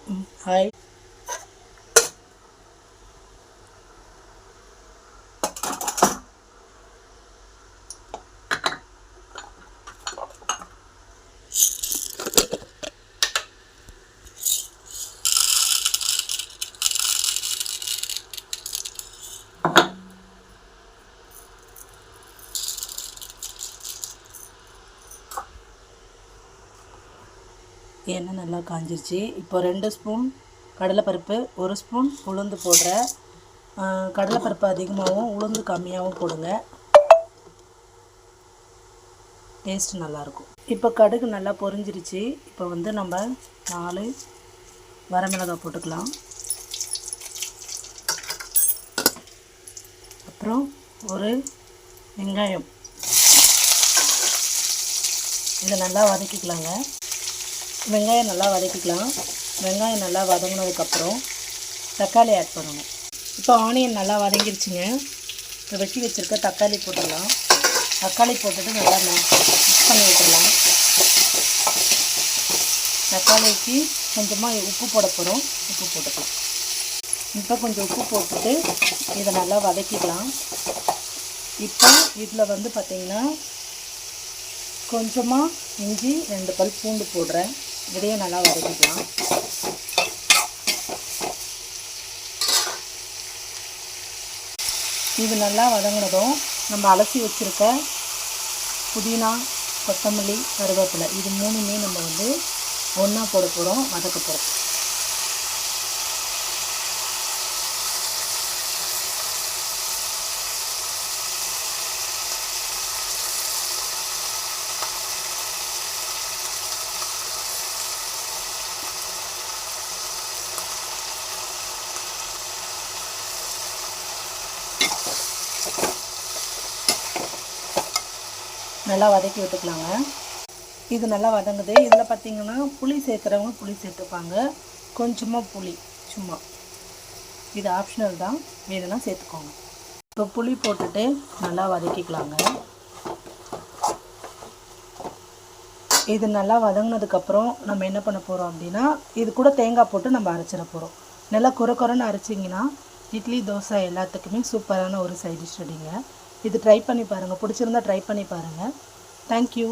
Hi. எண்ணெய் நல்லா காஞ்சிருச்சு. இப்போ 2 ஸ்பூன் கடலைப்பருப்பு, 1 ஸ்பூன் உளுந்து போடுறேன். கடலைப்பருப்பு அதிகமாகவும் உளுந்து கம்மியாகவும் போடுங்க, டேஸ்ட் நல்லாயிருக்கும். இப்போ கடுகு நல்லா பொரிஞ்சிருச்சு. இப்போ வந்து நம்ம 4 வரமிளகாய் போட்டுக்கலாம். அப்புறம் ஒரு வெங்காயம், இதை நல்லா வதக்கிக்கலாங்க. வெங்காயம் நல்லா வதக்கிக்கலாம். வெங்காயம் நல்லா வதங்கினதுக்கப்புறம் தக்காளி ஆட் பண்ணணும். இப்போ ஆனியன் நல்லா வதங்கிருச்சுங்க. இப்போ வெட்டி வச்சுருக்க தக்காளி போட்டுடலாம். தக்காளி போட்டுட்டு நல்லா மிக்ஸ் பண்ணி விட்டுடலாம். தக்காளிக்கு கொஞ்சமாக உப்பு போட போகிறோம், உப்பு போட்டுக்கலாம். இப்போ கொஞ்சம் உப்பு போட்டுட்டு இதை நல்லா வதக்கிக்கலாம். இப்போ இதில் வந்து பார்த்திங்கன்னா கொஞ்சமாக இஞ்சி, 2 பல் பூண்டு போடுறேன். இதையும் நல்லா வதக்கிக்கலாம். இது நல்லா வதங்கினதும் நம்ம அலசி வச்சுருக்க புதினா, கொத்தமல்லி, கருவேப்பிலை இது 3மே நம்ம வந்து ஒன்றா போட போகிறோம், வதக்க போகிறோம். நல்லா வதக்கி விட்டுக்கலாங்க. இது நல்லா வதங்குது. இதில் பார்த்திங்கன்னா புளி சேர்க்குறவங்க புளி சேர்த்துப்பாங்க, கொஞ்சமாக புளி சும்மா, இது ஆப்ஷனல் தான், வேணும்னா சேர்த்துக்கோங்க. இப்போ புளி போட்டுட்டு நல்லா வதக்கிக்கலாங்க. இது நல்லா வதங்கினதுக்கப்புறம் நம்ம என்ன பண்ண போகிறோம் அப்படின்னா, இது கூட தேங்காய் போட்டு நம்ம அரைச்சிட போகிறோம். நல்லா குறைன்னு அரைச்சிங்கன்னா இட்லி, தோசை எல்லாத்துக்குமே சூப்பரான ஒரு சைட் டிஷ் ரெடிங்க. இது ட்ரை பண்ணி பாருங்கள். பிடிச்சிருந்தா ட்ரை பண்ணி பாருங்கள். தேங்க்யூ.